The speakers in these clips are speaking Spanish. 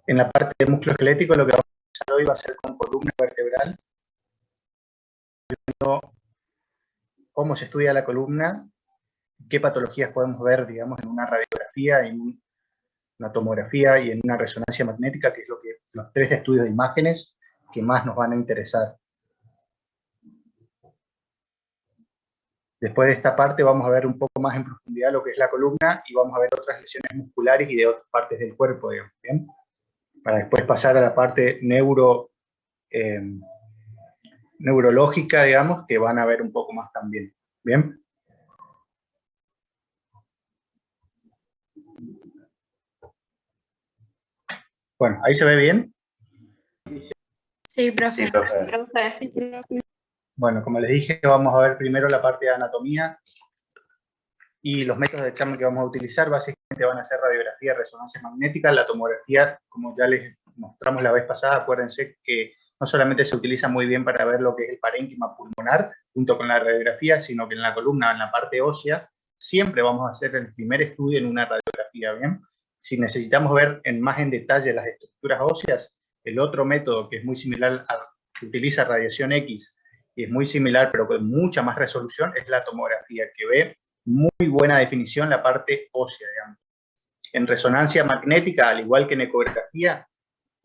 En la parte de músculo esquelético lo que vamos a hacer hoy va a ser con columna vertebral, viendo cómo se estudia la columna, qué patologías podemos ver, digamos, en una radiografía, en una tomografía y en una resonancia magnética, que es lo que los tres estudios de imágenes que más nos van a interesar. Después de esta parte vamos a ver un poco más en profundidad lo que es la columna y vamos a ver otras lesiones musculares y de otras partes del cuerpo, digamos, ¿bien? Para después pasar a la parte neurológica, digamos, que van a ver un poco más también, ¿bien? Bueno, ¿ahí se ve bien? Sí, profe. Sí, profe. Bueno, como les dije, vamos a ver primero la parte de anatomía y los métodos de examen que vamos a utilizar. Básicamente van a ser radiografía, resonancia magnética, la tomografía, como ya les mostramos la vez pasada, acuérdense que no solamente se utiliza muy bien para ver lo que es el parénquima pulmonar, junto con la radiografía, sino que en la columna, en la parte ósea, siempre vamos a hacer el primer estudio en una radiografía, ¿bien? Si necesitamos ver más en detalle las estructuras óseas, el otro método que es muy similar que utiliza radiación X, y es muy similar, pero con mucha más resolución, es la tomografía, que ve muy buena definición la parte ósea, digamos. En resonancia magnética, al igual que en ecografía,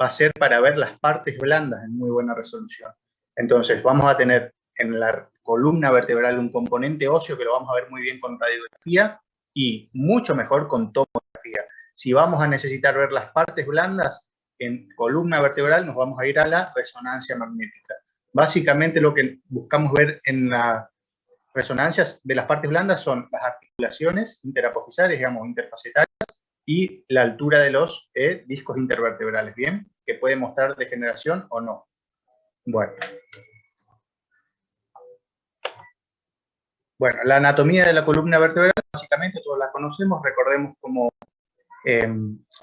va a ser para ver las partes blandas en muy buena resolución. Entonces, vamos a tener en la columna vertebral un componente óseo que lo vamos a ver muy bien con radiografía y mucho mejor con tomografía. Si vamos a necesitar ver las partes blandas, en columna vertebral nos vamos a ir a la resonancia magnética. Básicamente lo que buscamos ver en la resonancias de las partes blandas son las articulaciones interapofisales, digamos, interfacetarias, y la altura de los discos intervertebrales, ¿bien? Que puede mostrar degeneración o no. Bueno, la anatomía de la columna vertebral, básicamente todos la conocemos, recordemos como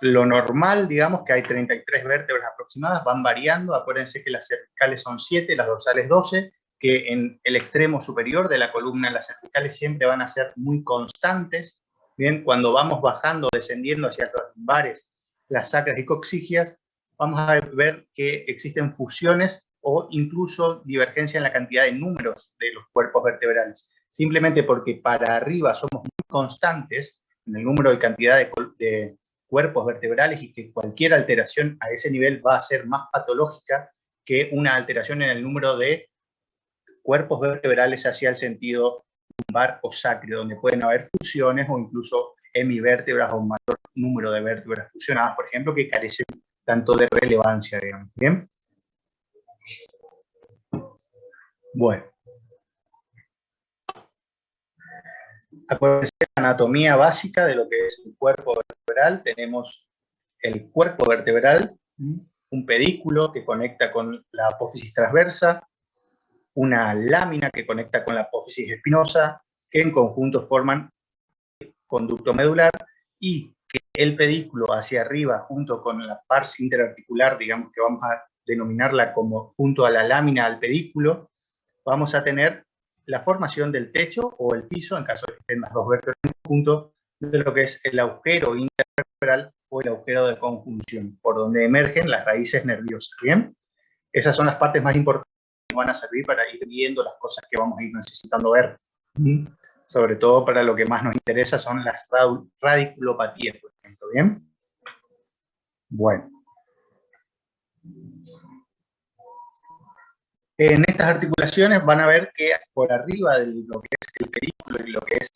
lo normal, digamos, que hay 33 vértebras aproximadas, van variando, acuérdense que las cervicales son 7, las dorsales 12, que en el extremo superior de la columna las cervicales siempre van a ser muy constantes, bien, cuando vamos bajando, descendiendo hacia los lumbares, las sacras y coxigias, vamos a ver que existen fusiones o incluso divergencia en la cantidad de números de los cuerpos vertebrales, simplemente porque para arriba somos muy constantes en el número y cantidad de cuerpos vertebrales y que cualquier alteración a ese nivel va a ser más patológica que una alteración en el número de cuerpos vertebrales hacia el sentido lumbar o sacro, donde pueden haber fusiones o incluso hemivértebras o un mayor número de vértebras fusionadas, por ejemplo, que carecen tanto de relevancia, digamos. ¿Bien? Bueno. Acuérdense la anatomía básica de lo que es un cuerpo vertebral. Tenemos el cuerpo vertebral, un pedículo que conecta con la apófisis transversa, una lámina que conecta con la apófisis espinosa, que en conjunto forman conducto medular, y que el pedículo hacia arriba, junto con la pars interarticular, digamos que vamos a denominarla como junto a la lámina al pedículo, vamos a tener la formación del techo o el piso, en caso de que estén las dos vértebras en conjunto, de lo que es el agujero intervertebral o el agujero de conjunción, por donde emergen las raíces nerviosas, ¿bien? Esas son las partes más importantes que van a servir para ir viendo las cosas que vamos a ir necesitando ver. Sobre todo para lo que más nos interesa son las radiculopatías, por ejemplo, ¿bien? Bueno. En estas articulaciones van a ver que por arriba de lo que es el pedículo y lo que es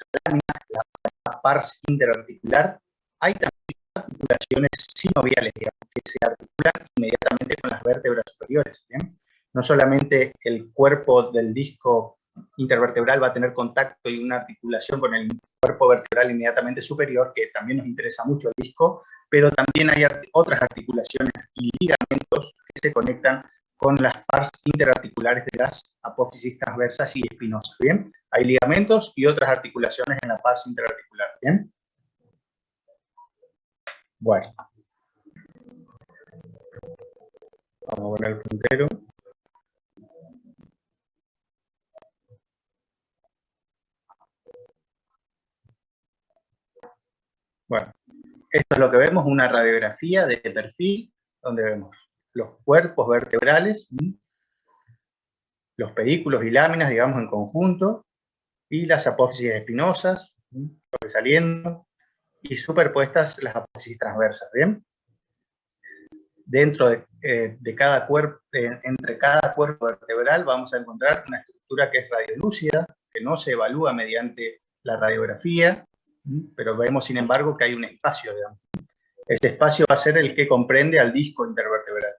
la pars interarticular, hay también articulaciones sinoviales, digamos, que se articulan inmediatamente con las vértebras superiores, ¿bien? No solamente el cuerpo del disco intervertebral va a tener contacto y una articulación con el cuerpo vertebral inmediatamente superior, que también nos interesa mucho el disco, pero también hay otras articulaciones y ligamentos que se conectan con las pars interarticulares de las apófisis transversas y espinosas, ¿bien? Hay ligamentos y otras articulaciones en la pars interarticular, ¿bien? Bueno. Vamos a poner el puntero. Bueno, esto es lo que vemos, una radiografía de perfil, donde vemos los cuerpos vertebrales, los pedículos y láminas, digamos, en conjunto, y las apófisis espinosas, sobresaliendo, y superpuestas las apófisis transversas, ¿bien? Dentro de cada cuerpo, entre cada cuerpo vertebral vamos a encontrar una estructura que es radiolúcida, que no se evalúa mediante la radiografía, pero vemos, sin embargo, que hay un espacio, digamos. Ese espacio va a ser el que comprende al disco intervertebral.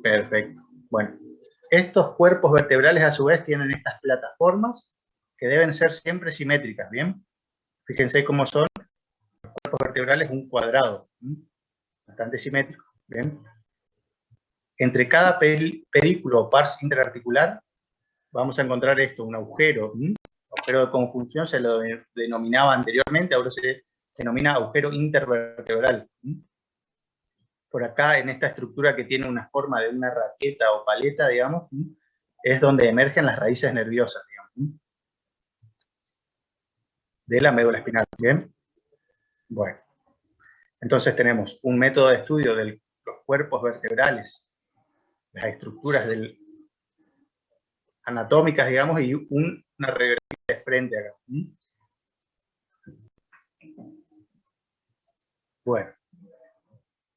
Perfecto. Bueno, estos cuerpos vertebrales a su vez tienen estas plataformas que deben ser siempre simétricas, ¿bien? Fíjense cómo son los cuerpos vertebrales un cuadrado, bastante simétrico, ¿bien? Entre cada pedículo o pars interarticular vamos a encontrar esto, un agujero, agujero de conjunción, se lo denominaba anteriormente, ahora se denomina agujero intervertebral. Por acá, en esta estructura que tiene una forma de una raqueta o paleta, digamos, es donde emergen las raíces nerviosas, digamos, de la médula espinal, ¿bien? Bueno, entonces tenemos un método de estudio de los cuerpos vertebrales, las estructuras anatómicas, digamos, y una radiografía de frente acá. Bueno,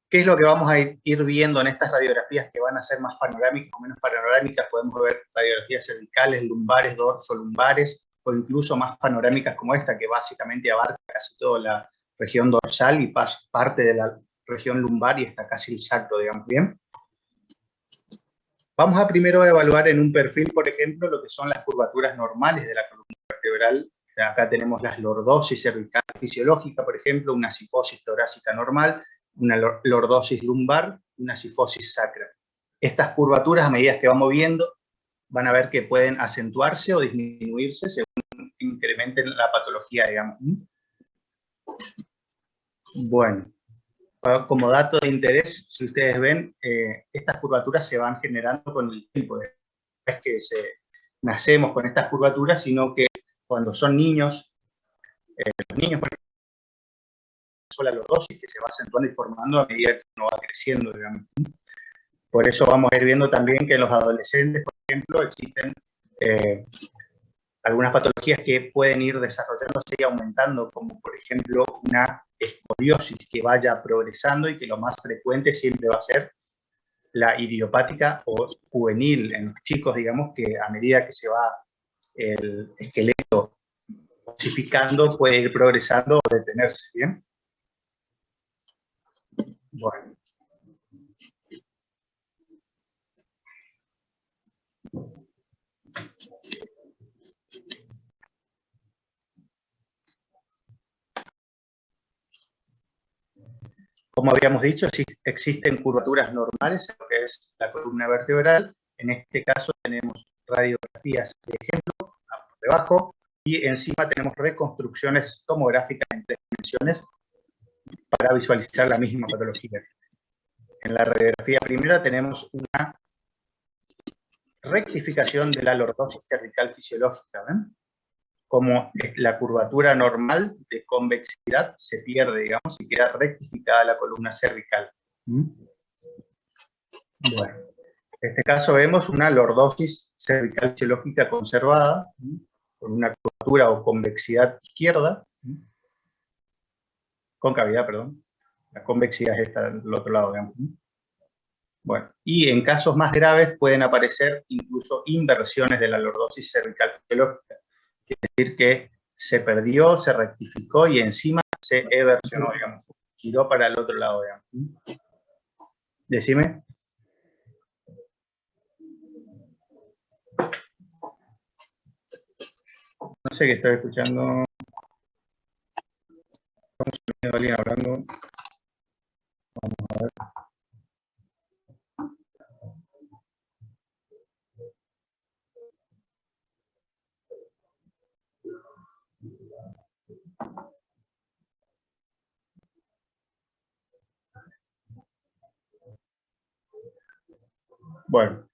¿qué es lo que vamos a ir viendo en estas radiografías que van a ser más panorámicas o menos panorámicas? Podemos ver radiografías cervicales, lumbares, dorsolumbares, o incluso más panorámicas como esta, que básicamente abarca casi toda la región dorsal y parte de la región lumbar y está casi el sacro, digamos, ¿bien? Vamos a primero evaluar en un perfil, por ejemplo, lo que son las curvaturas normales de la columna vertebral. Acá tenemos la lordosis cervical fisiológica, por ejemplo, una sifosis torácica normal, una lordosis lumbar, una sifosis sacra. Estas curvaturas, a medida que vamos viendo, van a ver que pueden acentuarse o disminuirse según incrementen la patología, digamos. Bueno, como dato de interés, si ustedes ven, estas curvaturas se van generando con el tiempo. No es que nacemos con estas curvaturas, sino que cuando son niños, los niños, por ejemplo, la lordosis que se va acentuando y formando a medida que uno va creciendo, digamos. Por eso vamos a ir viendo también que en los adolescentes, por ejemplo, existen algunas patologías que pueden ir desarrollándose y aumentando, como por ejemplo una escoliosis que vaya progresando y que lo más frecuente siempre va a ser la idiopática o juvenil en los chicos, digamos, que a medida que se va el esqueleto osificando puede ir progresando o detenerse, ¿bien? Bueno. Como habíamos dicho, existen curvaturas normales en lo que es la columna vertebral. En este caso tenemos radiografías de ejemplo por debajo y encima tenemos reconstrucciones tomográficas en 3 dimensiones para visualizar la misma patología. En la radiografía primera tenemos una rectificación de la lordosis cervical fisiológica, ¿ven? Como la curvatura normal de convexidad se pierde, digamos, y queda rectificada la columna cervical. Bueno, en este caso vemos una lordosis cervical fisiológica conservada, con una curvatura o convexidad izquierda, concavidad, perdón. La convexidad es esta del otro lado, digamos. Bueno, y en casos más graves pueden aparecer incluso inversiones de la lordosis cervical fisiológica. Quiere decir que se perdió, se rectificó y encima se eversionó, digamos, giró para el otro lado, digamos. Decime. No sé qué estoy escuchando. Estamos alguien hablando. Vamos a ver. Bueno.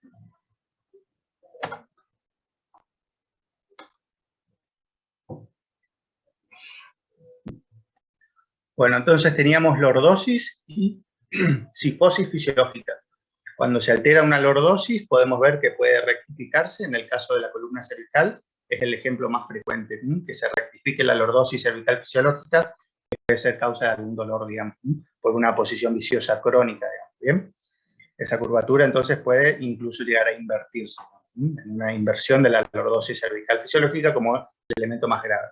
Bueno, entonces teníamos lordosis y cifosis fisiológica. Cuando se altera una lordosis, podemos ver que puede rectificarse. En el caso de la columna cervical, es el ejemplo más frecuente, que se rectifique la lordosis cervical fisiológica, que puede ser causa de algún dolor, digamos, por una posición viciosa crónica, digamos, ¿bien? Esa curvatura entonces puede incluso llegar a invertirse, en una inversión de la lordosis cervical fisiológica como el elemento más grave.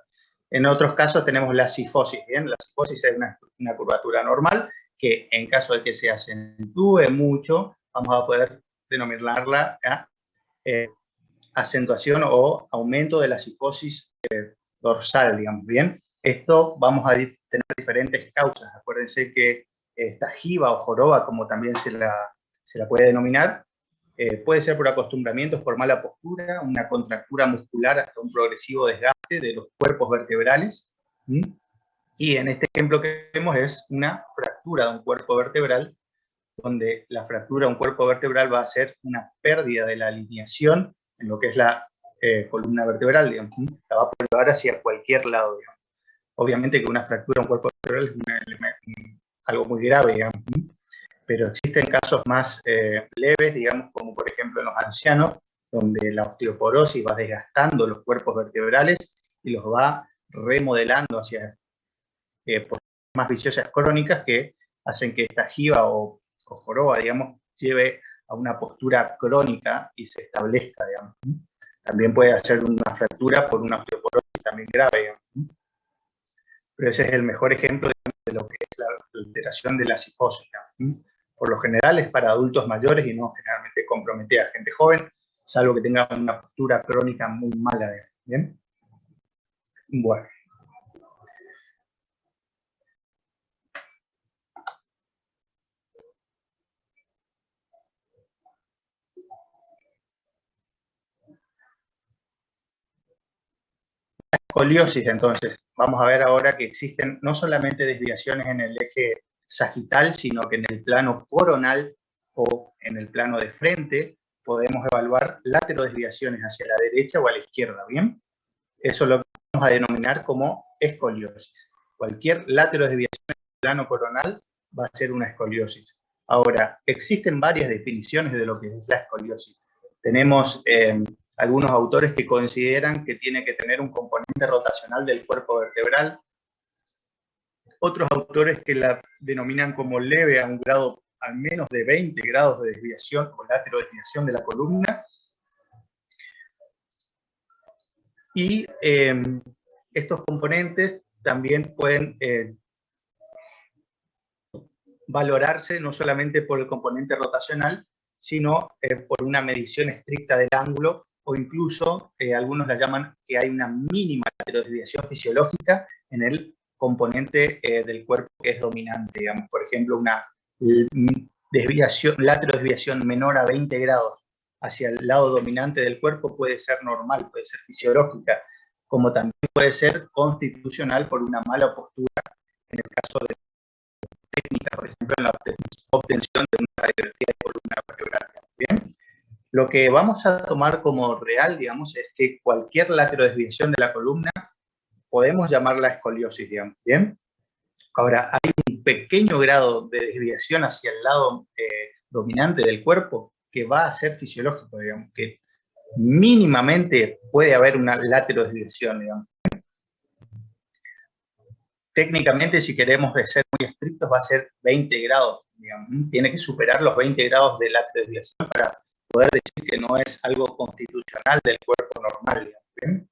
En otros casos tenemos la cifosis, ¿bien? La cifosis es una curvatura normal que en caso de que se acentúe mucho, vamos a poder denominarla acentuación o aumento de la cifosis dorsal, digamos, ¿bien? Esto vamos a tener diferentes causas. Acuérdense que esta jiba o joroba, como también se la puede denominar, puede ser por acostumbramientos, por mala postura, una contractura muscular hasta un progresivo desgaste de los cuerpos vertebrales. Y en este ejemplo que vemos es una fractura de un cuerpo vertebral, donde la fractura de un cuerpo vertebral va a ser una pérdida de la alineación en lo que es la columna vertebral, digamos, la va a poder llevar hacia cualquier lado, digamos. Obviamente que una fractura de un cuerpo vertebral es algo muy grave, digamos, pero existen casos más leves, digamos, como por ejemplo en los ancianos, donde la osteoporosis va desgastando los cuerpos vertebrales y los va remodelando hacia posiciones más viciosas crónicas que hacen que esta jiba o joroba, digamos, lleve a una postura crónica y se establezca, digamos. También puede hacer una fractura por una osteoporosis también grave, digamos. Pero ese es el mejor ejemplo de lo que es la alteración de la cifosis, digamos. Por lo general es para adultos mayores y no generalmente compromete a gente joven, salvo que tenga una postura crónica muy mala, digamos. ¿Bien? Bueno. Escoliosis, entonces, vamos a ver ahora que existen no solamente desviaciones en el eje sagital, sino que en el plano coronal o en el plano de frente podemos evaluar laterodesviaciones hacia la derecha o a la izquierda, ¿bien? Eso lo vamos a denominar como escoliosis. Cualquier laterodesviación en el plano coronal va a ser una escoliosis. Ahora, existen varias definiciones de lo que es la escoliosis. Tenemos algunos autores que consideran que tiene que tener un componente rotacional del cuerpo vertebral. Otros autores que la denominan como leve a un grado al menos de 20 grados de desviación o laterodesviación de la columna. Y estos componentes también pueden valorarse no solamente por el componente rotacional, sino por una medición estricta del ángulo, o incluso algunos la llaman que hay una mínima laterodesviación fisiológica en el componente del cuerpo que es dominante. Digamos, por ejemplo, una laterodesviación menor a 20 grados hacia el lado dominante del cuerpo puede ser normal, puede ser fisiológica, como también puede ser constitucional por una mala postura, en el caso de técnica, por ejemplo, en la obtención de una radiografía de columna vertebral. ¿Bien? Lo que vamos a tomar como real, digamos, es que cualquier laterodesviación de la columna podemos llamarla escoliosis, digamos. ¿Bien? Ahora, hay un pequeño grado de desviación hacia el lado dominante del cuerpo que va a ser fisiológico, digamos, que mínimamente puede haber una laterodesviación, digamos. Técnicamente, si queremos ser muy estrictos, va a ser 20 grados, digamos. Tiene que superar los 20 grados de laterodesviación para poder decir que no es algo constitucional del cuerpo normal, digamos, ¿bien?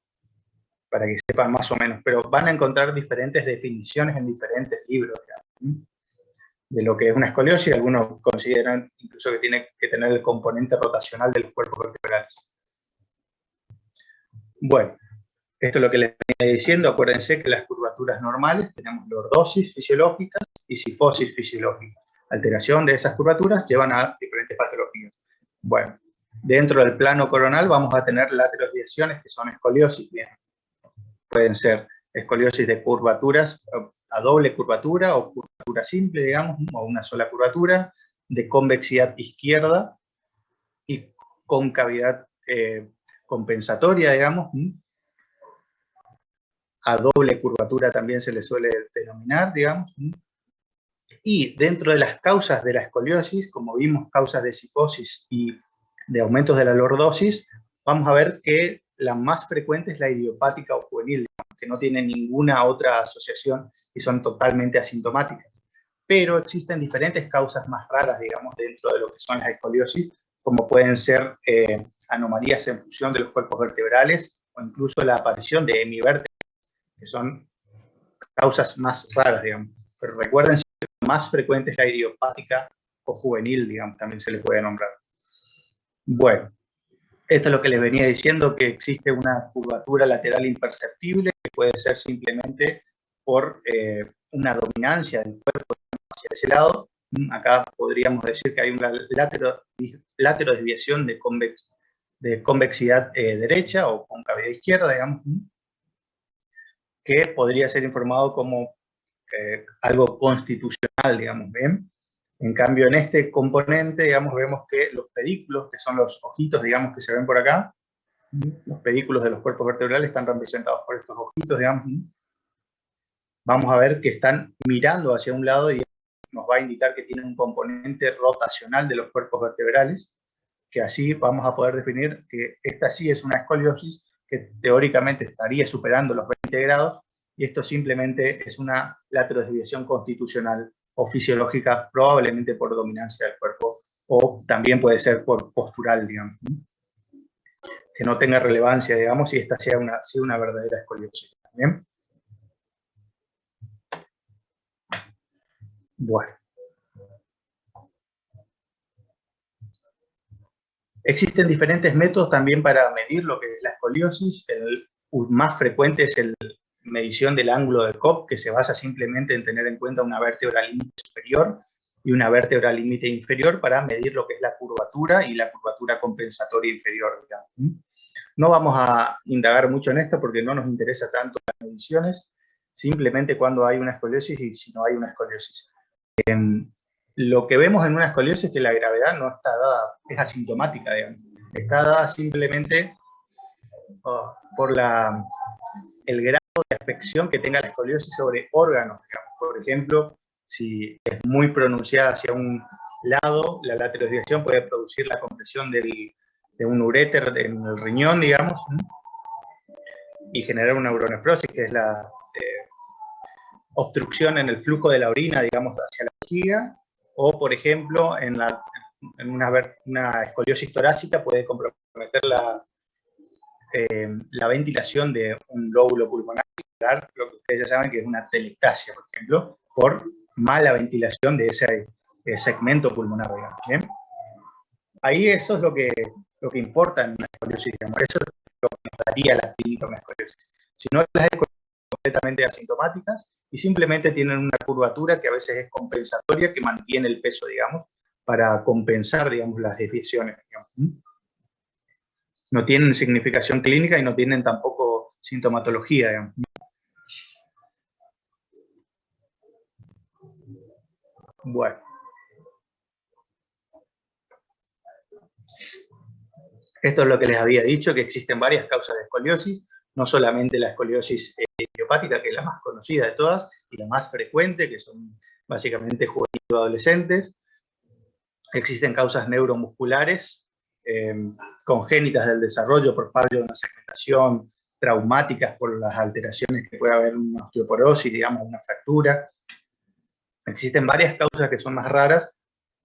Para que sepan más o menos, pero van a encontrar diferentes definiciones en diferentes libros, digamos, de lo que es una escoliosis. Algunos consideran incluso que tiene que tener el componente rotacional de los cuerpos vertebrales. Bueno, esto es lo que les venía diciendo. Acuérdense que las curvaturas normales tenemos lordosis fisiológica y cifosis fisiológica. Alteración de esas curvaturas llevan a diferentes patologías. Bueno, dentro del plano coronal vamos a tener laterodesviaciones que son escoliosis. Bien, pueden ser escoliosis de curvaturas a doble curvatura o curvatura simple, digamos, o una sola curvatura, de convexidad izquierda y concavidad compensatoria, digamos. a doble curvatura también se le suele denominar, digamos. Y dentro de las causas de la escoliosis, como vimos, causas de cifosis y de aumentos de la lordosis, vamos a ver que la más frecuente es la idiopática o juvenil, digamos, que no tiene ninguna otra asociación y son totalmente asintomáticas. Pero existen diferentes causas más raras, digamos, dentro de lo que son las escoliosis, como pueden ser anomalías en fusión de los cuerpos vertebrales o incluso la aparición de hemivértebras, que son causas más raras, digamos. Pero recuerden que la más frecuente es la idiopática o juvenil, digamos, también se le puede nombrar. Bueno, esto es lo que les venía diciendo, que existe una curvatura lateral imperceptible, que puede ser simplemente por una dominancia del cuerpo hacia ese lado. Acá podríamos decir que hay una laterodesviación de convexidad derecha o concavidad izquierda, digamos, que podría ser informado como algo constitucional, digamos, ¿ven? En cambio, en este componente, digamos, vemos que los pedículos, que son los ojitos, digamos, que se ven por acá, los pedículos de los cuerpos vertebrales están representados por estos ojitos, digamos. Vamos a ver que están mirando hacia un lado y nos va a indicar que tienen un componente rotacional de los cuerpos vertebrales, que así vamos a poder definir que esta sí es una escoliosis que teóricamente estaría superando los 20 grados, y esto simplemente es una laterodesviación constitucional o fisiológica, probablemente por dominancia del cuerpo, o también puede ser por postural, digamos. Que no tenga relevancia, digamos, si esta sea una verdadera escoliosis. ¿Bien? Bueno. Existen diferentes métodos también para medir lo que es la escoliosis. El más frecuente es la medición del ángulo de Cobb, que se basa simplemente en tener en cuenta una vértebra límite superior y una vértebra límite inferior para medir lo que es la curvatura y la curvatura compensatoria inferior, digamos. No vamos a indagar mucho en esto porque no nos interesa tanto las mediciones, simplemente cuando hay una escoliosis y si no hay una escoliosis. Lo que vemos en una escoliosis es que la gravedad no está dada, es asintomática, digamos. Está dada simplemente por el grado de afección que tenga la escoliosis sobre órganos, digamos. Por ejemplo, si es muy pronunciada hacia un lado, la laterodesviación puede producir la compresión de un uréter en el riñón, digamos, y generar una uronefrosis, que es la obstrucción en el flujo de la orina, digamos, hacia la vejiga, o, por ejemplo, en una escoliosis torácica puede comprometer la ventilación de un lóbulo pulmonar, lo que ustedes ya saben que es una telectasia, por ejemplo, por mala ventilación de ese segmento pulmonar, digamos, ¿bien? Ahí eso es lo que importa en una escoliosis, digamos. Eso es lo que nos daría la clínica una escoliosis. Si no, las escoliosis son completamente asintomáticas y simplemente tienen una curvatura que a veces es compensatoria, que mantiene el peso, digamos, para compensar, digamos, las desviaciones, digamos. No tienen significación clínica y no tienen tampoco sintomatología, digamos. Bueno. Esto es lo que les había dicho, que existen varias causas de escoliosis, no solamente la escoliosis idiopática, que es la más conocida de todas, y la más frecuente, que son básicamente juveniles o adolescentes. Existen causas neuromusculares, congénitas del desarrollo por fallo de una segmentación, traumáticas por las alteraciones que puede haber una osteoporosis, digamos, una fractura. Existen varias causas que son más raras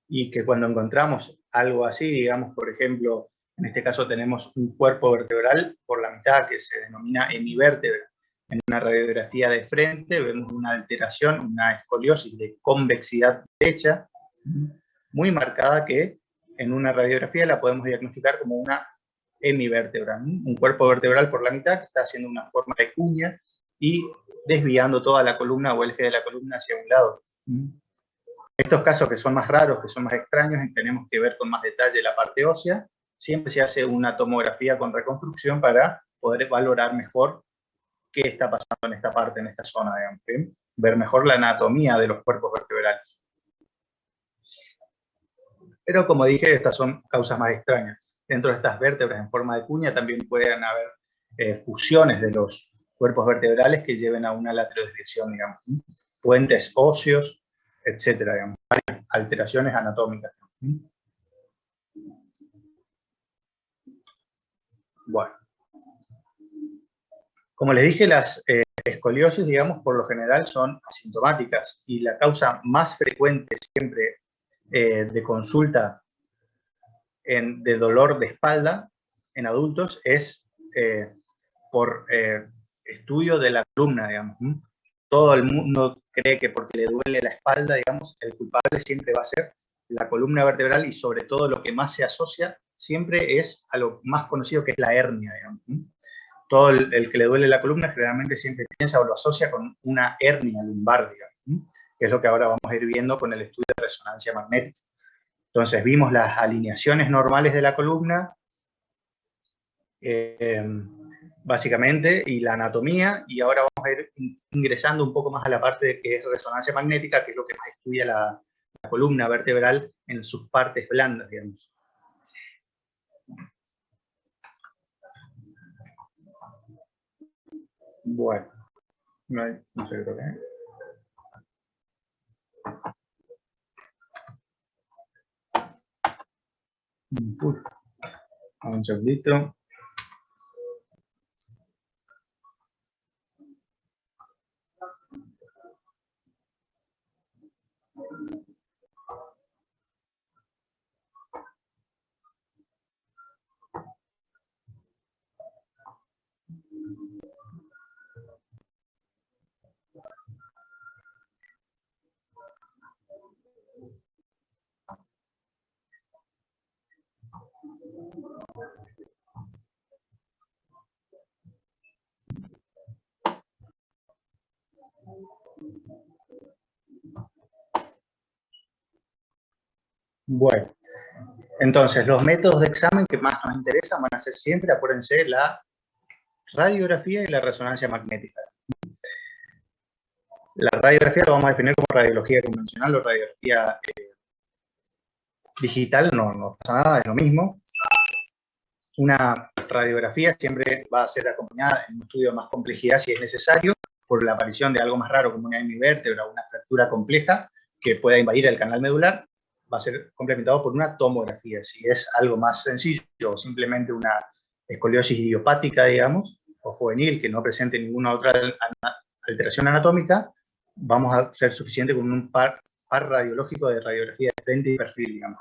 y que cuando encontramos algo así, digamos, por ejemplo, en este caso tenemos un cuerpo vertebral por la mitad que se denomina hemivértebra. En una radiografía de frente vemos una alteración, una escoliosis de convexidad derecha, muy marcada, que en una radiografía la podemos diagnosticar como una hemivértebra, un cuerpo vertebral por la mitad que está haciendo una forma de cuña y desviando toda la columna o el eje de la columna hacia un lado. Estos casos que son más raros, que son más extraños, y tenemos que ver con más detalle la parte ósea, siempre se hace una tomografía con reconstrucción para poder valorar mejor qué está pasando en esta parte, en esta zona, digamos, ¿sí? Ver mejor la anatomía de los cuerpos vertebrales. Pero como dije, estas son causas más extrañas. Dentro de estas vértebras en forma de cuña también pueden haber fusiones de los cuerpos vertebrales que lleven a una laterodesviación, digamos. Puentes óseos, etcétera, digamos. Varias alteraciones anatómicas. Bueno. Como les dije, las escoliosis, digamos, por lo general son asintomáticas y la causa más frecuente siempre de consulta de dolor de espalda en adultos es por estudio de la columna, digamos. Todo el mundo cree que porque le duele la espalda, digamos, el culpable siempre va a ser la columna vertebral y sobre todo lo que más se asocia siempre es a lo más conocido que es la hernia, digamos. Todo el que le duele la columna generalmente siempre piensa o lo asocia con una hernia lumbar, digamos, que es lo que ahora vamos a ir viendo con el estudio de resonancia magnética. Entonces vimos las alineaciones normales de la columna, básicamente, y la anatomía, y ahora vamos a ir ingresando un poco más a la parte de que es resonancia magnética, que es lo que más estudia la columna vertebral en sus partes blandas, digamos. Bueno, no sé creo que... Un segundito. Bueno, entonces los métodos de examen que más nos interesan van a ser siempre, acuérdense, la radiografía y la resonancia magnética. La radiografía lo vamos a definir como radiología convencional o radiología digital, no pasa nada, es lo mismo. Una radiografía siempre va a ser acompañada en un estudio de más complejidad si es necesario, por la aparición de algo más raro como una hemivértebra o una fractura compleja que pueda invadir el canal medular, va a ser complementado por una tomografía. Si es algo más sencillo o simplemente una escoliosis idiopática, digamos, o juvenil, que no presente ninguna otra alteración anatómica, vamos a ser suficiente con un par radiológico de radiografía de frente y perfil, digamos,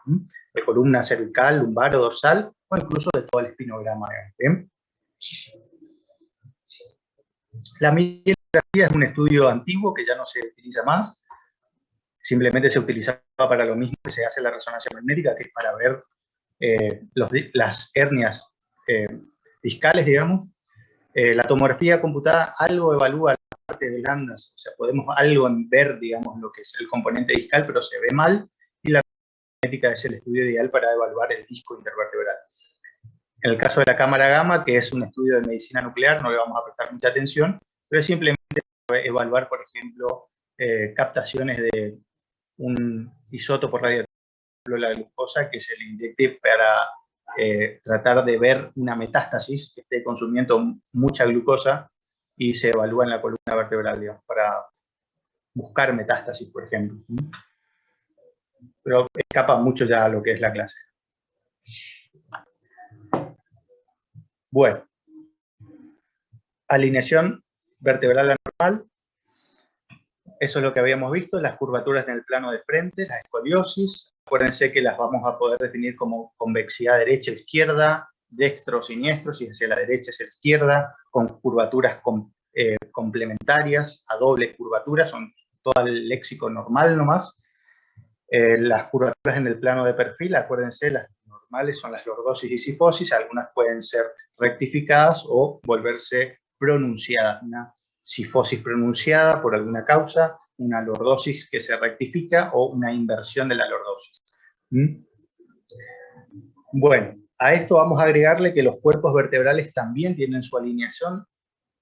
de columna cervical, lumbar o dorsal, o incluso de todo el espinograma. ¿Bien? La mielografía es un estudio antiguo que ya no se utiliza más, simplemente se utilizaba para lo mismo que se hace la resonancia magnética, que es para ver las hernias discales, digamos. La tomografía computada algo evalúa la parte de blandas, o sea, podemos algo ver, digamos, lo que es el componente discal, pero se ve mal, y la magnética es el estudio ideal para evaluar el disco intervertebral. En el caso de la cámara gamma, que es un estudio de medicina nuclear, no le vamos a prestar mucha atención, pero es simplemente evaluar, por ejemplo, captaciones de un isótopo radioactivo, la glucosa, que se le inyecte para tratar de ver una metástasis que esté consumiendo mucha glucosa y se evalúa en la columna vertebral, digamos, para buscar metástasis, por ejemplo. Pero escapa mucho ya a lo que es la clase. Bueno, alineación vertebral anormal. Eso es lo que habíamos visto, las curvaturas en el plano de frente, la escoliosis. Acuérdense que las vamos a poder definir como convexidad derecha o izquierda, dextro o siniestro, si hacia la derecha hacia la izquierda, con curvaturas complementarias, a doble curvatura, son todo el léxico normal nomás. Las curvaturas en el plano de perfil, acuérdense, las normales son las lordosis y sifosis, algunas pueden ser rectificadas o volverse pronunciadas. Una sifosis pronunciada por alguna causa, una lordosis que se rectifica o una inversión de la lordosis. Bueno, a esto vamos a agregarle que los cuerpos vertebrales también tienen su alineación.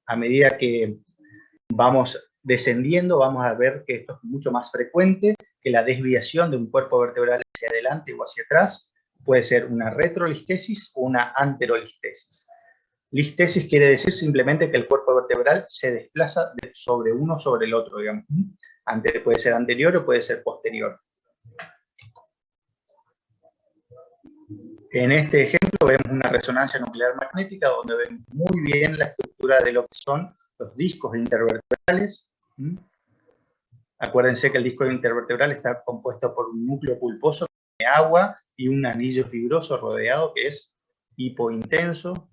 A medida que vamos descendiendo, vamos a ver que esto es mucho más frecuente, que la desviación de un cuerpo vertebral hacia adelante o hacia atrás puede ser una retrolistesis o una anterolistesis. Listesis quiere decir simplemente que el cuerpo vertebral se desplaza sobre uno sobre el otro, digamos. Puede ser anterior o puede ser posterior. En este ejemplo vemos una resonancia nuclear magnética donde vemos muy bien la estructura de lo que son los discos intervertebrales. Acuérdense que el disco intervertebral está compuesto por un núcleo pulposo de agua y un anillo fibroso rodeado que es hipointenso.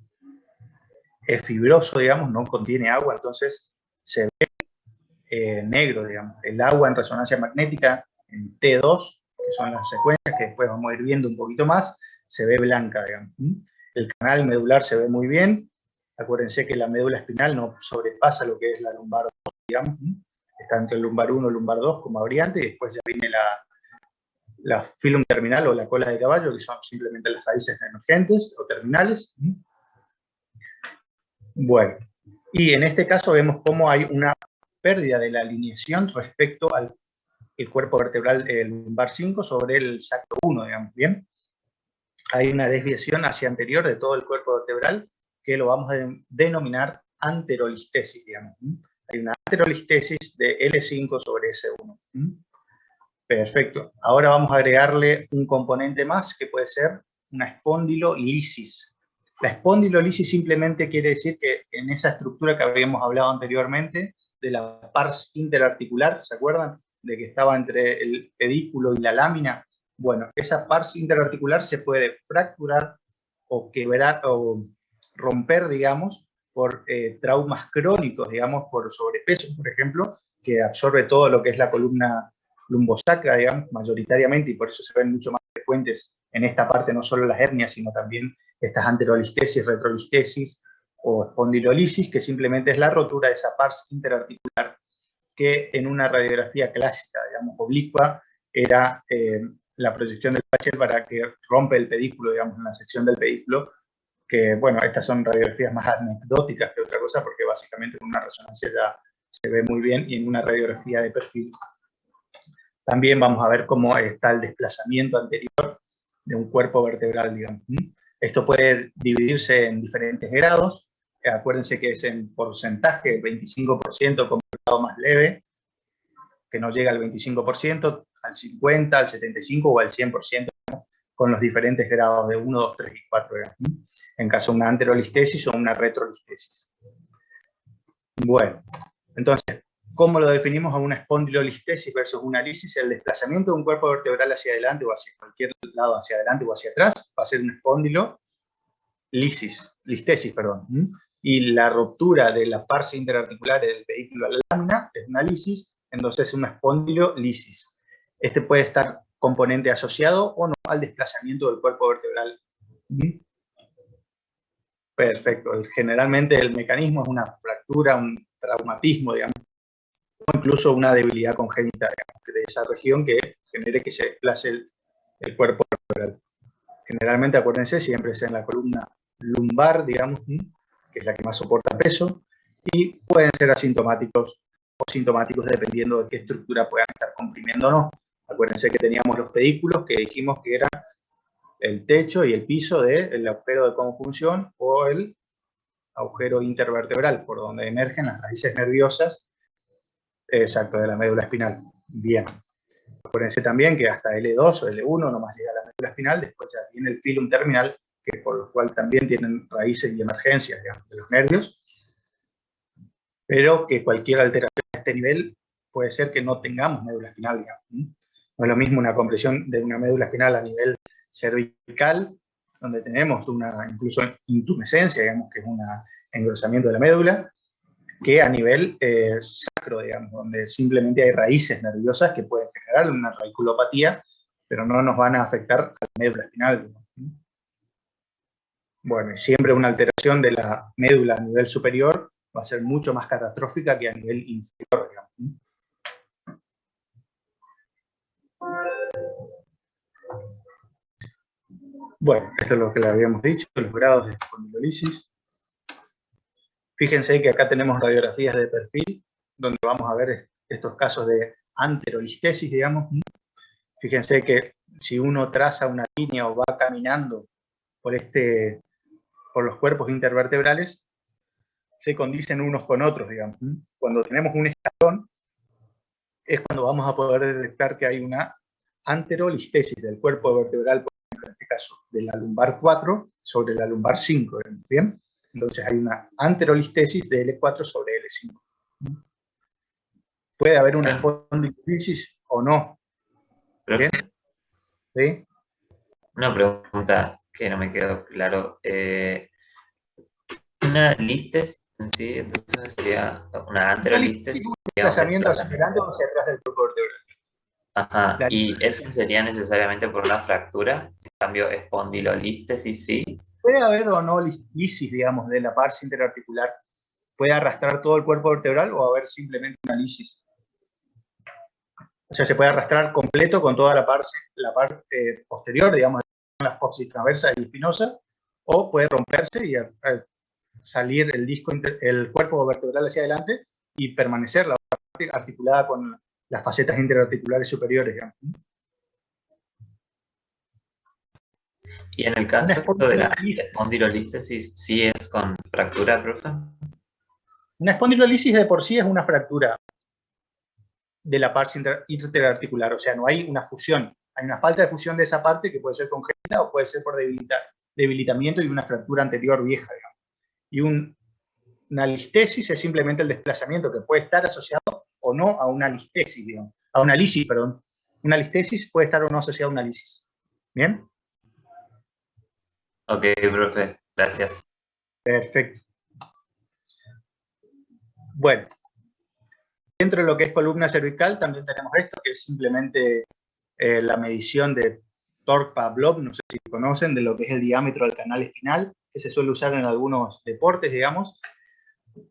Es fibroso, digamos, no contiene agua, entonces se ve negro, digamos. El agua en resonancia magnética, en T2, que son las secuencias que después vamos a ir viendo un poquito más, se ve blanca, digamos. El canal medular se ve muy bien. Acuérdense que la médula espinal no sobrepasa lo que es la lumbar 2, digamos. Está entre el lumbar 1 y el lumbar 2 como variante, y después ya viene la filum terminal o la cola de caballo, que son simplemente las raíces emergentes o terminales. Bueno, y en este caso vemos cómo hay una pérdida de la alineación respecto al cuerpo vertebral lumbar 5 sobre el sacro 1, digamos, ¿bien? Hay una desviación hacia anterior de todo el cuerpo vertebral que lo vamos a denominar anterolistesis, digamos. Hay una anterolistesis de L5 sobre S1. Perfecto. Ahora vamos a agregarle un componente más que puede ser una espondilolisis. La espondilolisis simplemente quiere decir que en esa estructura que habíamos hablado anteriormente, de la pars interarticular, ¿se acuerdan? De que estaba entre el pedículo y la lámina. Bueno, esa pars interarticular se puede fracturar o quebrar o romper, digamos, por traumas crónicos, digamos, por sobrepeso, por ejemplo, que absorbe todo lo que es la columna lumbosacra, digamos, mayoritariamente, y por eso se ven mucho más frecuentes en esta parte, no solo las hernias, sino también estas anterolistesis, retrolistesis o espondilolisis, que simplemente es la rotura de esa pars interarticular, que en una radiografía clásica, digamos, oblicua, era la proyección del Pachel para que rompe el pedículo, digamos, en la sección del pedículo, que, bueno, estas son radiografías más anecdóticas que otra cosa, porque básicamente en una resonancia ya se ve muy bien, y en una radiografía de perfil también vamos a ver cómo está el desplazamiento anterior de un cuerpo vertebral, digamos. Esto puede dividirse en diferentes grados. Acuérdense que es en porcentaje, 25% como el grado más leve, que no llega al 25%, al 50%, al 75% o al 100%, con los diferentes grados de 1, 2, 3 y 4. En caso de una anterolistesis o una retrolistesis. Bueno, entonces, ¿cómo lo definimos a una espondilolistesis versus una lisis? El desplazamiento de un cuerpo vertebral hacia adelante o hacia cualquier lado, hacia adelante o hacia atrás, va a ser una listesis, perdón. Y la ruptura de la pars interarticular del pedículo a la lámina es una lisis, entonces es una espondilolisis. Este puede estar componente asociado o no al desplazamiento del cuerpo vertebral. Perfecto. Generalmente el mecanismo es una fractura, un traumatismo, digamos, o incluso una debilidad congénita, digamos, de esa región que genere que se desplace el cuerpo vertebral. Generalmente, acuérdense, siempre es en la columna lumbar, digamos, que es la que más soporta peso, y pueden ser asintomáticos o sintomáticos dependiendo de qué estructura puedan estar comprimiendo o no. Acuérdense que teníamos los pedículos que dijimos que eran el techo y el piso del agujero de conjunción o el agujero intervertebral, por donde emergen las raíces nerviosas, exacto, de la médula espinal. Bien. Acuérdense también que hasta L2 o L1 nomás llega a la médula espinal, después ya viene el filum terminal, que por lo cual también tienen raíces y emergencias, digamos, de los nervios, pero que cualquier alteración a este nivel puede ser que no tengamos médula espinal, digamos. No es lo mismo una compresión de una médula espinal a nivel cervical, donde tenemos una incluso intumescencia, digamos, que es un engrosamiento de la médula, que a nivel sacro, digamos, donde simplemente hay raíces nerviosas que pueden generar una radiculopatía, pero no nos van a afectar a la médula espinal, digamos. Bueno, siempre una alteración de la médula a nivel superior va a ser mucho más catastrófica que a nivel inferior, digamos. Bueno, esto es lo que le habíamos dicho, los grados de espondilolisis. Fíjense que acá tenemos radiografías de perfil, donde vamos a ver estos casos de anterolistesis, digamos. Fíjense que si uno traza una línea o va caminando por por los cuerpos intervertebrales se condicen unos con otros, digamos. Cuando tenemos un escalón, es cuando vamos a poder detectar que hay una anterolistesis del cuerpo vertebral, por ejemplo, en este caso, de la lumbar 4 sobre la lumbar 5, ¿bien? Entonces hay una anterolistesis de L4 sobre L5. Puede haber una espondilolisis o no. ¿Bien? ¿Sí? Una pregunta que no me quedó claro. Una listesis en sí, entonces sería una anterolistesis. Un desplazamiento hacia adelante o hacia atrás del cuerpo vertebral. Ajá, y eso sería necesariamente por una fractura. En cambio, espondilolistesis sí. Puede haber o no lisis, digamos, de la parte interarticular. Puede arrastrar todo el cuerpo vertebral o haber simplemente una lisis. O sea, se puede arrastrar completo con toda la parte posterior, digamos, las apófisis transversa y espinosa, o puede romperse y salir el cuerpo vertebral hacia adelante y permanecer la parte articulada con las facetas interarticulares superiores, digamos. Y en el caso de la espondilolistesis, ¿sí es con fractura, profe? Una espondilolisis de por sí es una fractura de la parte interarticular, o sea, no hay una fusión, hay una falta de fusión de esa parte que puede ser congénita o puede ser por debilitamiento y una fractura anterior vieja, digamos. Y una listesis es simplemente el desplazamiento que puede estar asociado o no a una listesis, digamos, a una lisis, perdón. Una listesis puede estar o no asociada a una lisis. ¿Bien? Ok, profe, gracias. Perfecto. Bueno, dentro de lo que es columna cervical también tenemos esto, que es simplemente la medición de Tork-Pavlov, no sé si conocen, de lo que es el diámetro del canal espinal, que se suele usar en algunos deportes, digamos,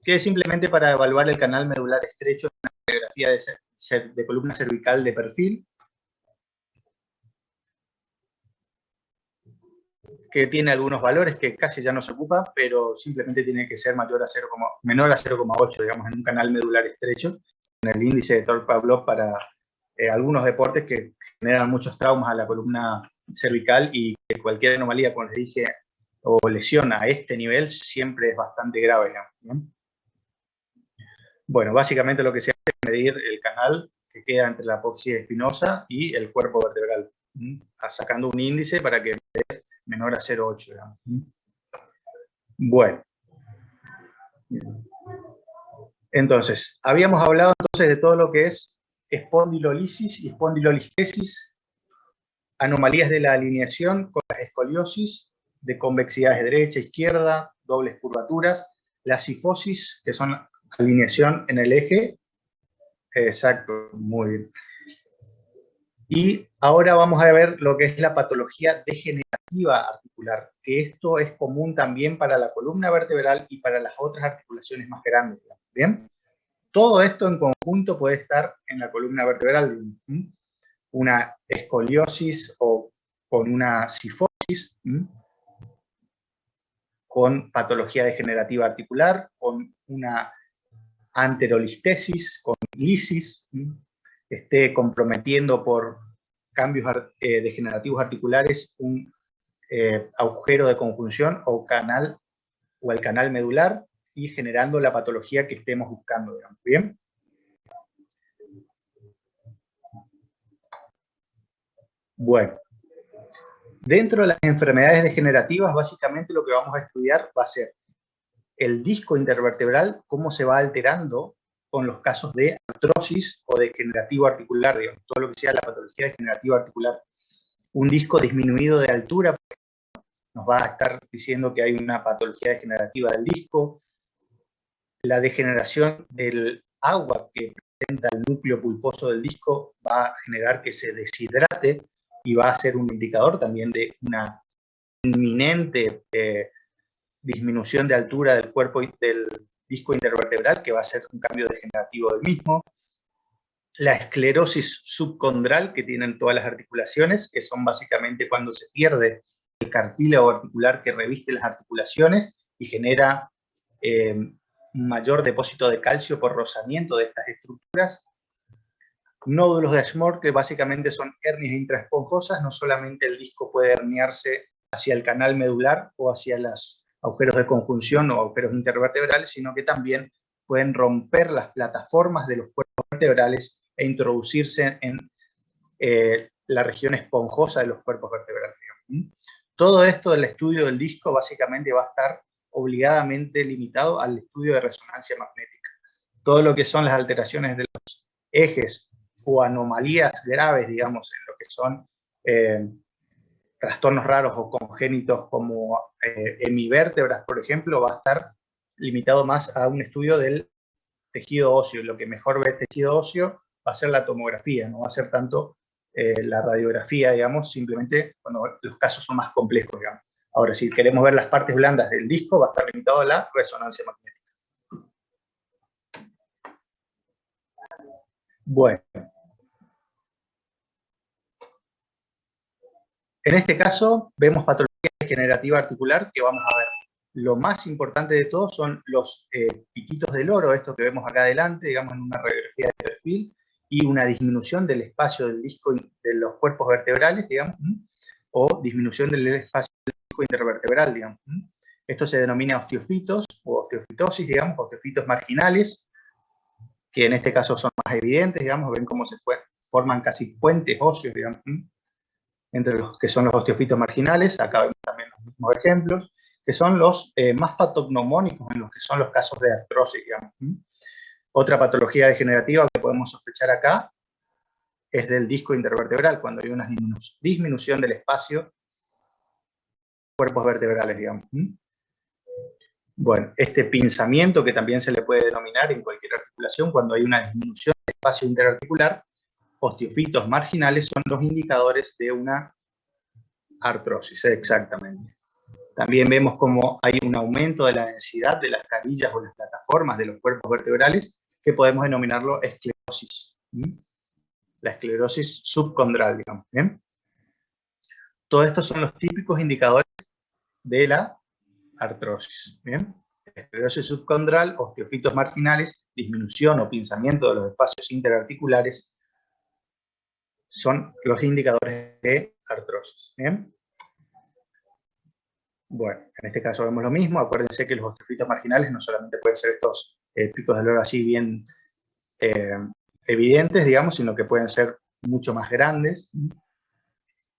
que es simplemente para evaluar el canal medular estrecho en una radiografía de columna cervical de perfil, que tiene algunos valores que casi ya no se ocupa, pero simplemente tiene que ser menor a 0,8, digamos, en un canal medular estrecho, en el índice de Tork-Pavlov para algunos deportes que generan muchos traumas a la columna cervical y que cualquier anomalía, como les dije, o lesión a este nivel siempre es bastante grave, digamos, ¿bien? Bueno, básicamente lo que se hace es medir el canal que queda entre la apófisis espinosa y el cuerpo vertebral, sacando un índice para que sea menor a 0,8, digamos. Bueno. Entonces, habíamos hablado entonces de todo lo que es espondilolisis y espondilolistesis, anomalías de la alineación con las escoliosis, de convexidades derecha, izquierda, dobles curvaturas, la cifosis, que son alineación en el eje. Exacto, muy bien. Y ahora vamos a ver lo que es la patología degenerativa articular, que esto es común también para la columna vertebral y para las otras articulaciones más grandes. ¿Bien? Todo esto en conjunto puede estar en la columna vertebral. Una escoliosis o con una cifosis, con patología degenerativa articular, con una anterolistesis, con lisis, esté comprometiendo por cambios degenerativos articulares un agujero de conjunción o el canal medular y generando la patología que estemos buscando, digamos. ¿Bien? Bueno, dentro de las enfermedades degenerativas, básicamente lo que vamos a estudiar va a ser el disco intervertebral, cómo se va alterando con los casos de artrosis o degenerativo articular, digamos, todo lo que sea la patología degenerativa articular. Un disco disminuido de altura nos va a estar diciendo que hay una patología degenerativa del disco. La degeneración del agua que presenta el núcleo pulposo del disco va a generar que se deshidrate y va a ser un indicador también de una inminente disminución de altura del cuerpo del disco intervertebral, que va a ser un cambio degenerativo del mismo. La esclerosis subcondral que tienen todas las articulaciones, que son básicamente cuando se pierde el cartílago articular que reviste las articulaciones y genera mayor depósito de calcio por rozamiento de estas estructuras. Nódulos de Ashmore, que básicamente son hernias intraesponjosas, no solamente el disco puede herniarse hacia el canal medular o hacia las agujeros de conjunción o agujeros intervertebrales, sino que también pueden romper las plataformas de los cuerpos vertebrales e introducirse en la región esponjosa de los cuerpos vertebrales. Todo esto del estudio del disco básicamente va a estar obligadamente limitado al estudio de resonancia magnética. Todo lo que son las alteraciones de los ejes o anomalías graves, digamos, en lo que son trastornos raros o congénitos como hemivértebras, por ejemplo, va a estar limitado más a un estudio del tejido óseo. Lo que mejor ve el tejido óseo va a ser la tomografía, no va a ser tanto la radiografía, digamos, simplemente cuando los casos son más complejos, digamos. Ahora, si queremos ver las partes blandas del disco, va a estar limitado a la resonancia magnética. Bueno. En este caso, vemos patología degenerativa articular que vamos a ver. Lo más importante de todo son los piquitos del oro, estos que vemos acá adelante, digamos, en una radiografía de perfil, y una disminución del espacio del disco de los cuerpos vertebrales, digamos, o disminución del espacio del disco intervertebral, digamos. Esto se denomina osteofitos o osteofitosis, digamos, osteofitos marginales, que en este caso son más evidentes, digamos, ven cómo se forman casi puentes óseos, digamos, entre los que son los osteofitos marginales. Acá vemos también los mismos ejemplos, que son los más patognomónicos en los que son los casos de artrosis, digamos. Otra patología degenerativa que podemos sospechar acá es del disco intervertebral, cuando hay una disminución del espacio de cuerpos vertebrales, digamos. Bueno, este pinzamiento, que también se le puede denominar en cualquier articulación, cuando hay una disminución del espacio interarticular, osteofitos marginales son los indicadores de una artrosis, exactamente. También vemos cómo hay un aumento de la densidad de las carillas o las plataformas de los cuerpos vertebrales, que podemos denominarlo esclerosis. La esclerosis subcondral, digamos. ¿Bien? Todos estos son los típicos indicadores de la artrosis. ¿Bien? Esclerosis subcondral, osteofitos marginales, disminución o pinzamiento de los espacios interarticulares, son los indicadores de artrosis. ¿Bien? Bueno, en este caso vemos lo mismo. Acuérdense que los osteofitos marginales no solamente pueden ser estos picos de dolor así bien evidentes, digamos, sino que pueden ser mucho más grandes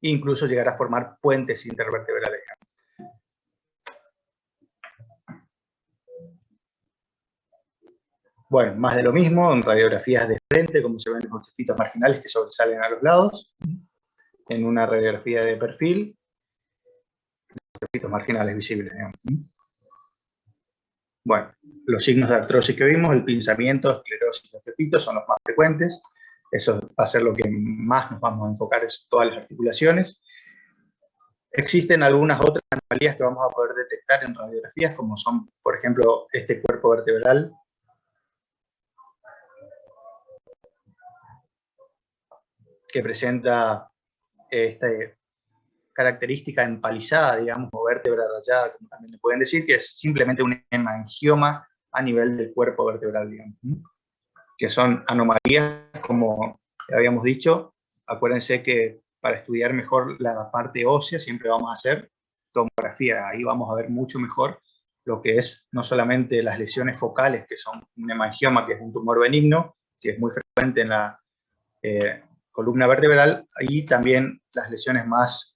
e incluso llegar a formar puentes intervertebrales. Bueno, más de lo mismo, en radiografías de frente, como se ven los osteofitos marginales que sobresalen a los lados. En una radiografía de perfil, los osteofitos marginales visibles, digamos. Bueno, los signos de artrosis que vimos, el pinzamiento, esclerosis y osteofitos son los más frecuentes. Eso va a ser lo que más nos vamos a enfocar en todas las articulaciones. Existen algunas otras anomalías que vamos a poder detectar en radiografías, como son, por ejemplo, este cuerpo vertebral, que presenta esta característica empalizada, digamos, o vértebra rayada, como también le pueden decir, que es simplemente un hemangioma a nivel del cuerpo vertebral, digamos, que son anomalías, como habíamos dicho. Acuérdense que para estudiar mejor la parte ósea siempre vamos a hacer tomografía, ahí vamos a ver mucho mejor lo que es no solamente las lesiones focales, que son un hemangioma, que es un tumor benigno, que es muy frecuente en la columna vertebral, y también las lesiones más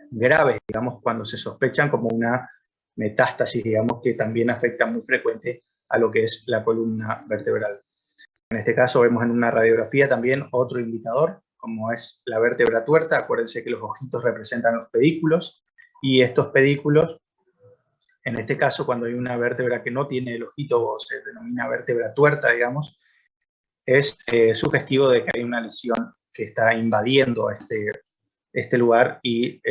graves, digamos, cuando se sospechan como una metástasis, digamos, que también afecta muy frecuente a lo que es la columna vertebral. En este caso vemos en una radiografía también otro indicador, como es la vértebra tuerta. Acuérdense que los ojitos representan los pedículos, y estos pedículos, en este caso cuando hay una vértebra que no tiene el ojito, o se denomina vértebra tuerta, digamos, es sugestivo de que hay una lesión que está invadiendo este lugar y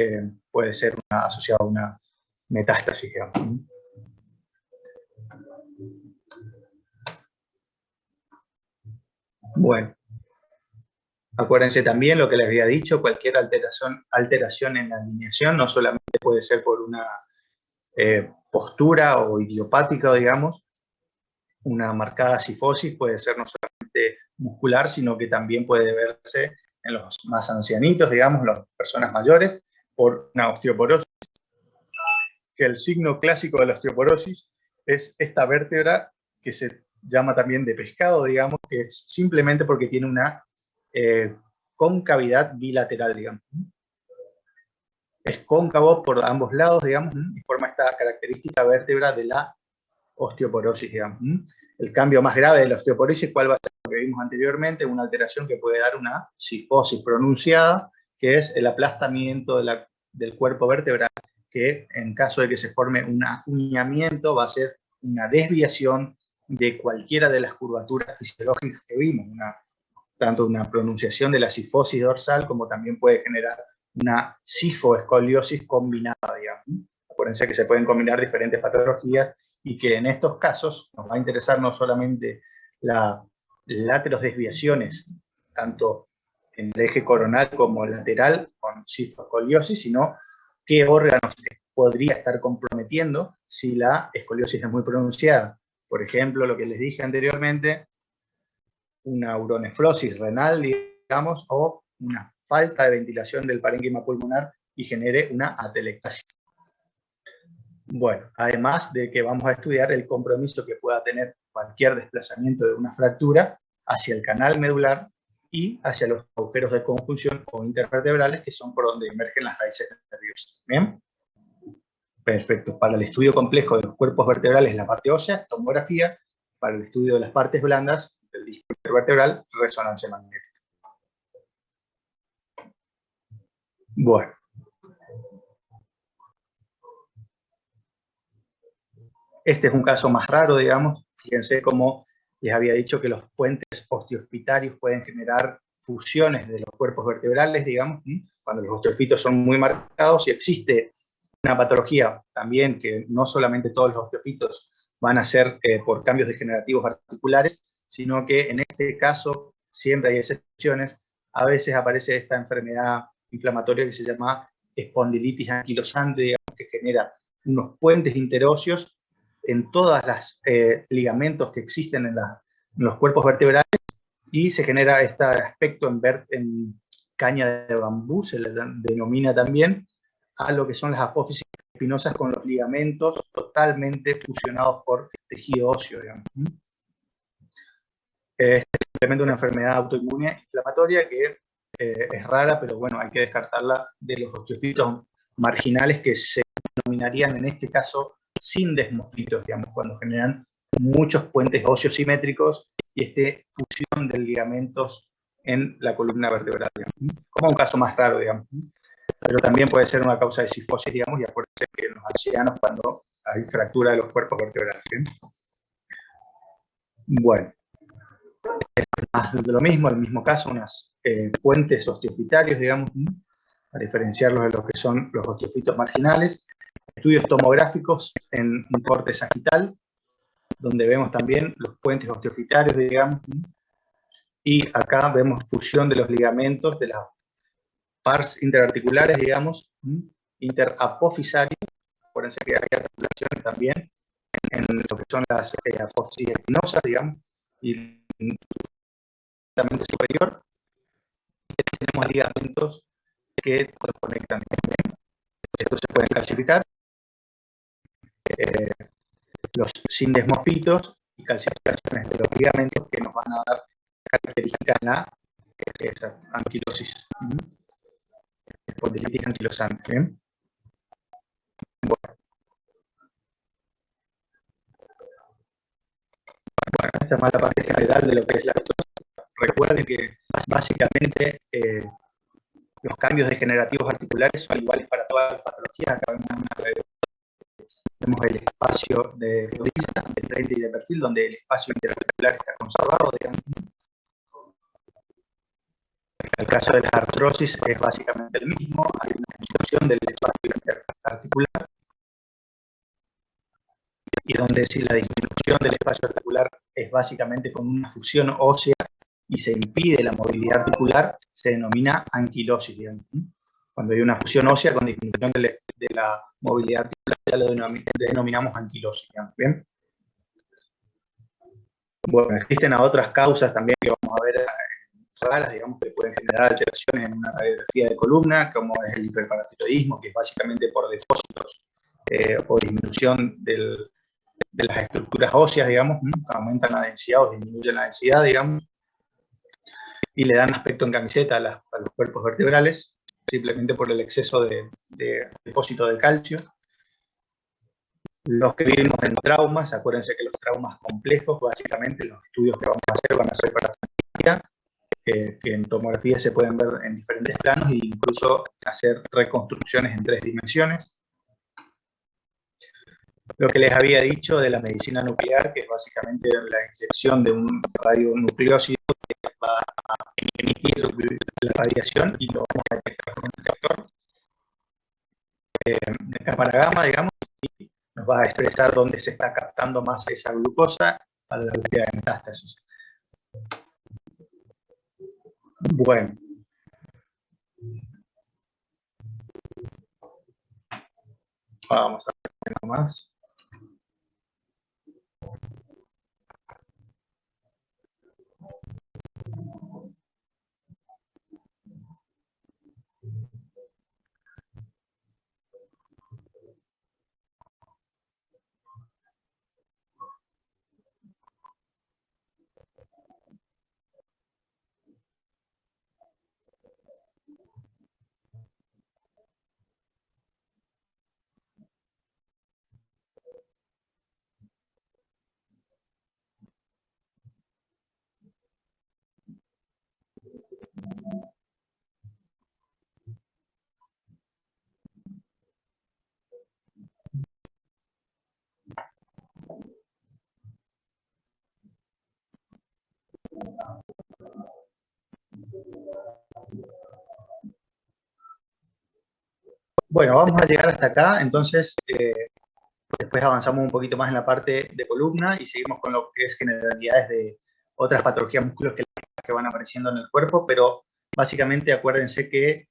puede ser asociado a una metástasis, digamos. Bueno, acuérdense también lo que les había dicho, cualquier alteración en la alineación no solamente puede ser por una postura o idiopática, digamos, una marcada cifosis puede ser no solamente muscular, sino que también puede verse en los más ancianitos, digamos, las personas mayores, por una osteoporosis que el signo clásico de la osteoporosis es esta vértebra que se llama también de pescado, digamos, que es simplemente porque tiene una concavidad bilateral, digamos. Es cóncavo por ambos lados, digamos, y forma esta característica vértebra de la osteoporosis, digamos. El cambio más grave de la osteoporosis, ¿cuál va a ser? Lo que vimos anteriormente, una alteración que puede dar una cifosis pronunciada, que es el aplastamiento del cuerpo vertebral, que en caso de que se forme un acuñamiento va a ser una desviación de cualquiera de las curvaturas fisiológicas que vimos, tanto una pronunciación de la cifosis dorsal como también puede generar una cifoescoliosis combinada, digamos. Acuérdense que se pueden combinar diferentes patologías y que en estos casos nos va a interesar no solamente las laterosdesviaciones, tanto en el eje coronal como lateral con cifoescoliosis, sino qué órganos podría estar comprometiendo si la escoliosis es muy pronunciada. Por ejemplo, lo que les dije anteriormente, una uronefrosis renal, digamos, o una falta de ventilación del parénquima pulmonar y genere una atelectasia. Bueno, además de que vamos a estudiar el compromiso que pueda tener cualquier desplazamiento de una fractura hacia el canal medular y hacia los agujeros de conjunción o intervertebrales, que son por donde emergen las raíces nerviosas. ¿Bien? Perfecto. Para el estudio complejo de los cuerpos vertebrales, la parte ósea, tomografía. Para el estudio de las partes blandas, del disco intervertebral, resonancia magnética. Bueno. Este es un caso más raro, digamos. Fíjense cómo les había dicho que los puentes osteospitarios pueden generar fusiones de los cuerpos vertebrales, digamos, cuando los osteofitos son muy marcados, y existe una patología también que no solamente todos los osteofitos van a ser por cambios degenerativos articulares, sino que en este caso siempre hay excepciones. A veces aparece esta enfermedad inflamatoria que se llama espondilitis anquilosante, digamos, que genera unos puentes interóseos en todos los ligamentos que existen en los cuerpos vertebrales, y se genera este aspecto en caña de bambú, se le denomina también, a lo que son las apófisis espinosas con los ligamentos totalmente fusionados por tejido óseo, digamos. Es simplemente una enfermedad autoinmune inflamatoria que es rara, pero bueno, hay que descartarla de los osteofitos marginales, que se denominarían en este caso sindesmofitos, digamos, cuando generan muchos puentes óseos simétricos y fusión de ligamentos en la columna vertebral, digamos, como un caso más raro, digamos. Pero también puede ser una causa de cifosis, digamos, y acuérdense que en los ancianos cuando hay fractura de los cuerpos vertebrales. Bueno, es más de lo mismo, el mismo caso, unos puentes osteofitarios, digamos, a diferenciarlos de lo que son los osteofitos marginales. Estudios tomográficos en un corte sagital, donde vemos también los puentes osteofitarios, digamos, y acá vemos fusión de los ligamentos de las pars interarticulares, digamos, interapofisarios. Acuérdense que hay articulaciones también en lo que son las apófisis espinosas, digamos, y ligamento superior. Y tenemos ligamentos que conectan también. Estos se pueden clasificar. Los sindesmofitos y calcificaciones de los ligamentos que nos van a dar características en la anquilosis. Espondilitis anquilosante. Bueno, esta es más la parte general de lo que es la artrosis. Recuerden que básicamente los cambios degenerativos articulares son iguales para todas las patologías. Acá vemos el espacio de rodilla, de frente y de perfil, donde el espacio interarticular está conservado, digamos. En el caso de la artrosis es básicamente el mismo, hay una disminución del espacio interarticular, y donde si la disminución del espacio articular es básicamente con una fusión ósea y se impide la movilidad articular, se denomina anquilosis, digamos. Cuando hay una fusión ósea con disminución de la movilidad articular, ya lo denominamos anquilosis, ¿bien? Bueno, existen otras causas también que vamos a ver raras, digamos, que pueden generar alteraciones en una radiografía de columna, como es el hiperparatiroidismo, que es básicamente por depósitos o disminución de las estructuras óseas, digamos, aumentan la densidad o disminuyen la densidad, digamos, y le dan aspecto en camiseta a los cuerpos vertebrales, simplemente por el exceso de depósito de calcio. Los que vivimos en traumas, acuérdense que los traumas complejos, básicamente los estudios que vamos a hacer van a ser para tomografía, que en tomografía se pueden ver en diferentes planos e incluso hacer reconstrucciones en 3 dimensiones. Lo que les había dicho de la medicina nuclear, que es básicamente la inyección de un radionucleócido que va a emitir la radiación y lo vamos a detectar con un detector de cámara gamma, digamos, y nos va a expresar dónde se está captando más esa glucosa para la búsqueda de metástasis. Bueno. Vamos a ver algo más. Bueno, vamos a llegar hasta acá, entonces después avanzamos un poquito más en la parte de columna y seguimos con lo que es generalidades de otras patologías musculoesqueléticas que van apareciendo en el cuerpo, pero básicamente acuérdense que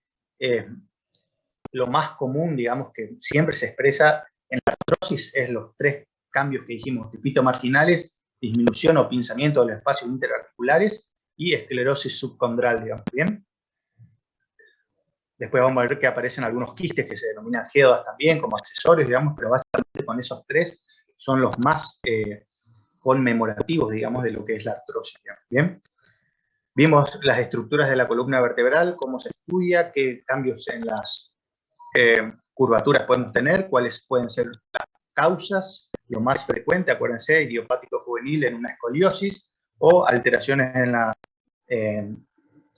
lo más común, digamos, que siempre se expresa en la artrosis es los 3 cambios que dijimos, fitomarginales, disminución o pinzamiento de los espacios interarticulares y esclerosis subcondral, digamos, ¿bien? Después vamos a ver que aparecen algunos quistes que se denominan GEODAS también, como accesorios, digamos, pero básicamente con esos 3 son los más conmemorativos, digamos, de lo que es la artrosis, digamos, ¿bien? Vimos las estructuras de la columna vertebral, cómo se estudia, qué cambios en las curvaturas podemos tener, cuáles pueden ser las causas, lo más frecuente, acuérdense, idiopático juvenil en una escoliosis, o alteraciones en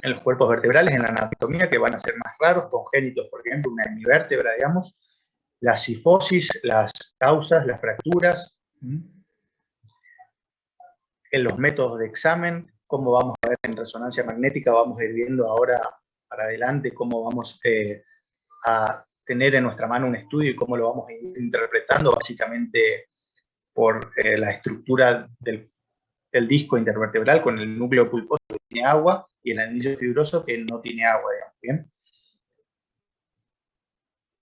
los cuerpos vertebrales, en la anatomía, que van a ser más raros, congénitos, por ejemplo, una hemivértebra, digamos, la cifosis, las causas, las fracturas, en los métodos de examen, cómo vamos a ver en resonancia magnética, vamos a ir viendo ahora para adelante cómo vamos a tener en nuestra mano un estudio y cómo lo vamos a ir interpretando, básicamente por la estructura del disco intervertebral con el núcleo pulposo que tiene agua y el anillo fibroso que no tiene agua, digamos, ¿bien?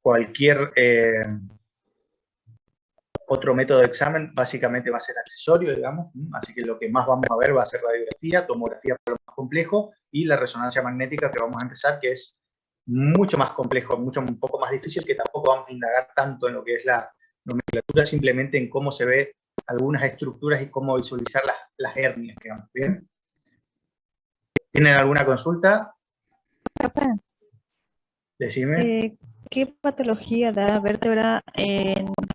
Cualquier otro método de examen básicamente va a ser accesorio, digamos, así que lo que más vamos a ver va a ser radiografía, tomografía por lo más complejo y la resonancia magnética que vamos a empezar, que es mucho más complejo, un poco más difícil, que tampoco vamos a indagar tanto en lo que es la nomenclatura, simplemente en cómo se ve algunas estructuras y cómo visualizar las hernias, digamos, ¿bien? ¿Tienen alguna consulta? Decime. ¿Qué patología da vértebra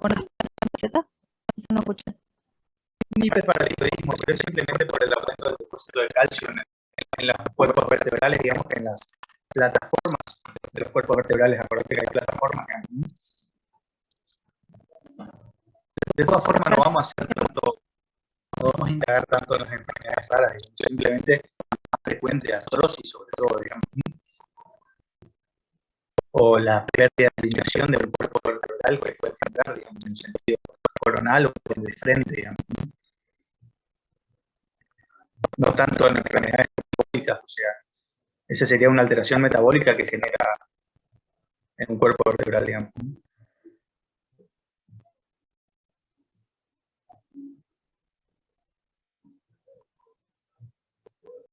con la camiseta? Eso no escuché. Hiperparatiroidismo, pero es simplemente por el aumento del depósito de calcio en los cuerpos vertebrales, digamos, en las plataformas de los cuerpos vertebrales. Acuérdate que hay plataformas. De todas formas, no vamos a indagar tanto en las enfermedades raras, simplemente más frecuente artrosis, sobre todo, digamos, o la pérdida de alineación del cuerpo vertebral que puede generar, digamos, en sentido coronal o de frente, digamos. No tanto en enfermedades metabólicas, o sea, esa sería una alteración metabólica que genera en un cuerpo vertebral, digamos.